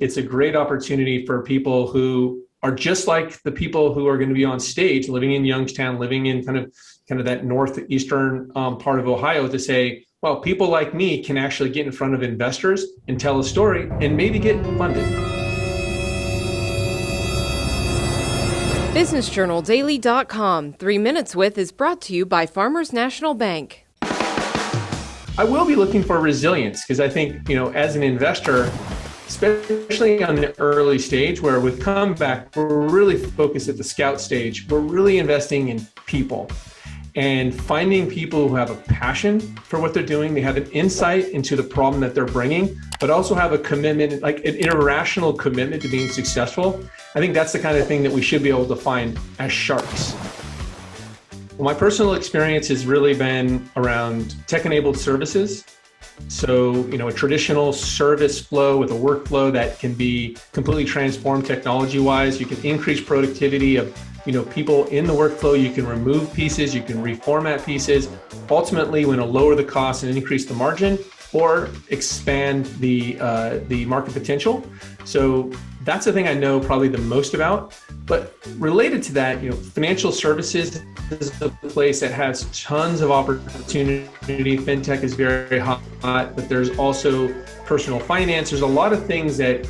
it's a great opportunity for people who are just like the people who are going to be on stage, living in Youngstown, living in kind of that northeastern part of Ohio, to say, well, people like me can actually get in front of investors and tell a story and maybe get funded. BusinessJournalDaily.com 3 Minutes With is brought to you by Farmers National Bank. I will be looking for resilience because I think, as an investor, especially on the early stage where with Comeback, we're really focused at the scout stage. We're really investing in people and finding people who have a passion for what they're doing. They have an insight into the problem that they're bringing, but also have a commitment, like an irrational commitment to being successful. I think that's the kind of thing that we should be able to find as sharks. Well, my personal experience has really been around tech-enabled services. So, a traditional service flow with a workflow that can be completely transformed technology-wise. You can increase productivity of, people in the workflow. You can remove pieces, you can reformat pieces. Ultimately, we want to lower the cost and increase the margin or expand the market potential. So that's the thing I know probably the most about. But related to that, financial services is a place that has tons of opportunity. FinTech is very hot, but there's also personal finance. There's a lot of things that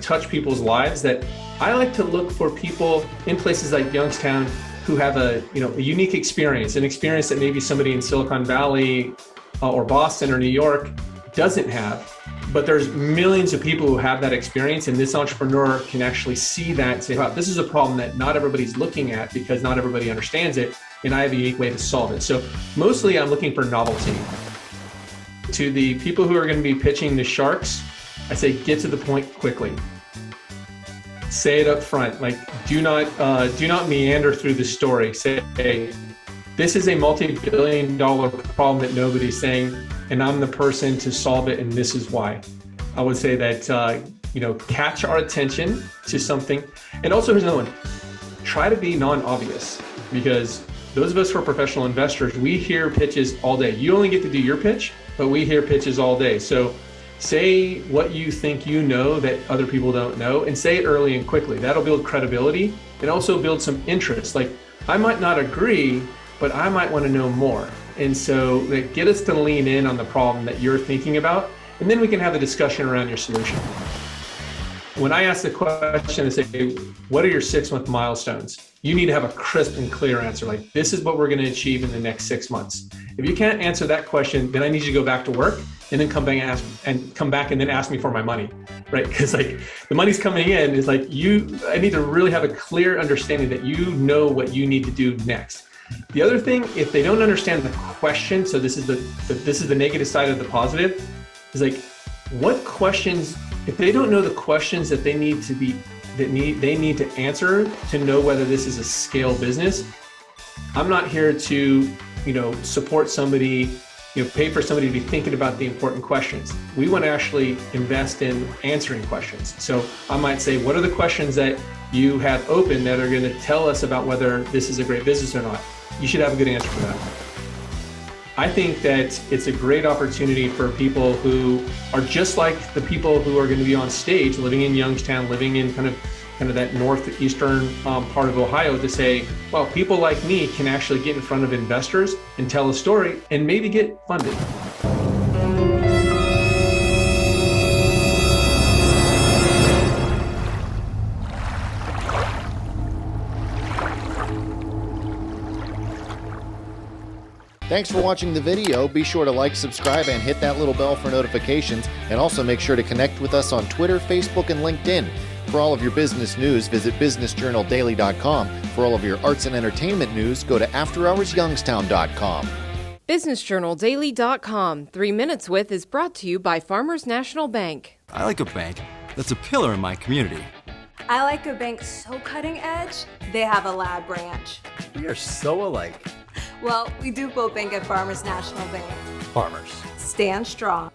touch people's lives that I like to look for people in places like Youngstown who have a unique experience, an experience that maybe somebody in Silicon Valley or Boston or New York doesn't have. But there's millions of people who have that experience, and this entrepreneur can actually see that and say, wow, this is a problem that not everybody's looking at because not everybody understands it, and I have a unique way to solve it. So mostly I'm looking for novelty. To the people who are going to be pitching the sharks, I say get to the point quickly. Say it up front, like do not meander through the story. Say, hey, this is a multi-billion-dollar problem that nobody's saying, and I'm the person to solve it, and this is why. I would say that, catch our attention to something. And also, here's another one. Try to be non-obvious, because those of us who are professional investors, we hear pitches all day. You only get to do your pitch, but we hear pitches all day. So say what you think you know that other people don't know, and say it early and quickly. That'll build credibility and also build some interest. Like, I might not agree, but I might want to know more. And so get us to lean in on the problem that you're thinking about, and then we can have a discussion around your solution. When I ask the question and say, what are your 6-month milestones? You need to have a crisp and clear answer. Like, this is what we're going to achieve in the next 6 months. If you can't answer that question, then I need you to go back to work and then come back and then ask me for my money, right? Because the money's coming in is I need to really have a clear understanding that you know what you need to do next. The other thing, if they don't understand the question, so this is the negative side of the positive, is what questions, if they don't know the questions that they need to answer to know whether this is a scale business, I'm not here to, support somebody, pay for somebody to be thinking about the important questions. We want to actually invest in answering questions. So I might say, what are the questions that you have open that are going to tell us about whether this is a great business or not? You should have a good answer for that. I think that it's a great opportunity for people who are just like the people who are going to be on stage, living in Youngstown, living in kind of that northeastern part of Ohio, to say, well, people like me can actually get in front of investors and tell a story and maybe get funded. Thanks for watching the video. Be sure to like, subscribe, and hit that little bell for notifications. And also make sure to connect with us on Twitter, Facebook, and LinkedIn. For all of your business news, visit BusinessJournalDaily.com. For all of your arts and entertainment news, go to AfterHoursYoungstown.com. BusinessJournalDaily.com 3 Minutes With is brought to you by Farmers National Bank. I like a bank that's a pillar in my community. I like a bank so cutting edge, they have a lab branch. We are so alike. Well, we do both bank at Farmers National Bank. Farmers. Stand strong.